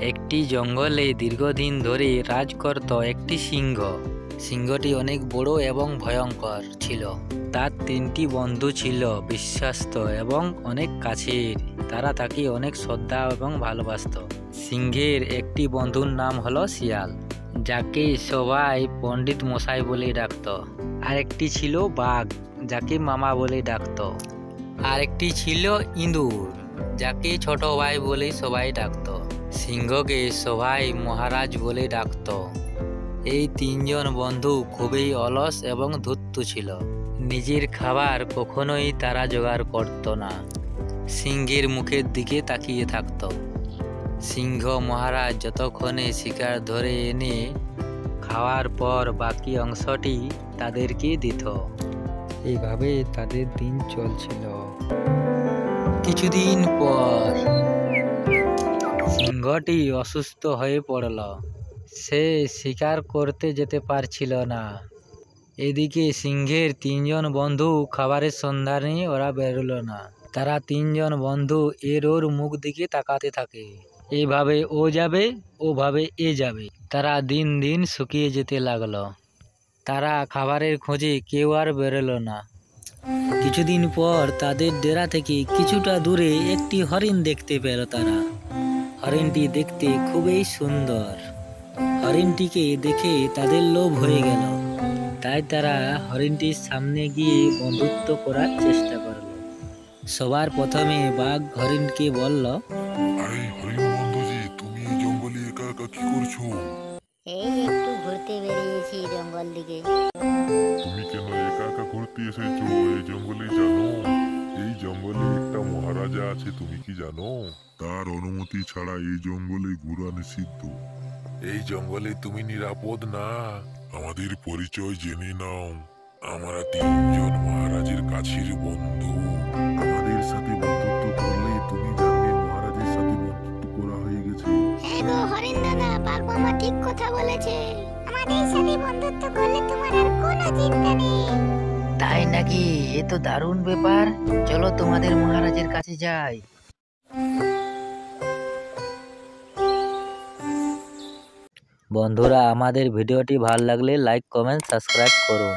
একটি জঙ্গলে দীর্ঘদিন ধরে রাজ করত একটি সিংহ। সিংহটি অনেক বড় এবং ভয়ঙ্কর ছিল। তার তিনটি বন্ধু ছিল বিশ্বস্ত এবং অনেক কাছের। তারা তাকে অনেক শ্রদ্ধা এবং ভালোবাসত। সিংহের একটি বন্ধুর নাম হলো শিয়াল, যাকে সবাই পণ্ডিত মশাই বলে ডাকত। আরেকটি ছিল বাঘ, যাকে মামা বলে ডাকত। আরেকটি ছিল ইঁদুর, যাকে ছোট ভাই বলে সবাই ডাকত। সিংহকে সবাই মহারাজ বলে ডাকত। এই তিনজন বন্ধু খুবই অলস এবং ধূর্ত ছিল। নিজের খাবার কখনোই তারা জোগাড় করত না, সিংহের মুখের দিকে তাকিয়ে থাকত। সিংহ মহারাজ যতক্ষণে শিকার ধরে এনে খাওয়ার পর বাকি অংশটি তাদেরকে দিত। এইভাবে তাদের দিন চলছিল। কিছুদিন পর সিংহটি অসুস্থ হয়ে পড়ল। সে শিকার করতে যেতে পারছিল না। এদিকে সিংহের তিনজন বন্ধু খাবারের সন্ধানে ওরা বেরোলো না। তারা তিনজন বন্ধু এর ওর মুখ দিকে তাকাতে থাকে। এইভাবে ও যাবে, ওভাবে এ যাবে। তারা দিন দিন শুকিয়ে যেতে লাগলো। তারা খাবারের খোঁজে কেউ আর বেরোলো না। কিছুদিন পর তাদের ডেরা থেকে কিছুটা দূরে একটি হরিণ দেখতে পেল তারা। হরিণটি দেখতে খুবই সুন্দর। হরিণটিকে দেখে তাদের লোভ হয়ে গেল। তাই তারা হরিণটির সামনে গিয়ে বন্ধুত্ব করার চেষ্টা করল। সবার প্রথমে বাঘ হরিণকে বলল, আরে হরিণ বন্ধুজি, তুমি এই জঙ্গলে একা একা কি করছো? এই একটু ঘুরতে বেরিয়েছি জঙ্গল দিকে। তুমি কেন একা একা ঘুরতে এসেছো এই জঙ্গলে? জানো এই জঙ্গলে একটা মহারাজা আছে, তুমি কি জানো? তার অনুমতি ছাড়া এই জঙ্গলে ঘোরা নিষিদ্ধ। এই জঙ্গলে তুমি নিরাপদ না। আমাদের পরিচয় জেনে নাও। আমরা তিনজন মহারাজের কাছের বন্ধু। আমাদের সাথে বন্ধুত্ব করলে তুমি জানবে মহারাজের সাথে বন্ধুত্ব করা হয়ে গেছে। হ্যাঁ গো হরিণ দাদা, বাঘ মামা ঠিক কথা বলেছে। আমাদের সাথে বন্ধুত্ব করলে তোমার আর কোনো চিন্তা নেই। তাই নাকি? এ তো দারুণ ব্যাপার। চলো তোমাদের মহারাজের কাছে যাই। বন্ধুরা, আমাদের ভিডিওটি ভালো লাগলে লাইক, কমেন্ট, সাবস্ক্রাইব করুন।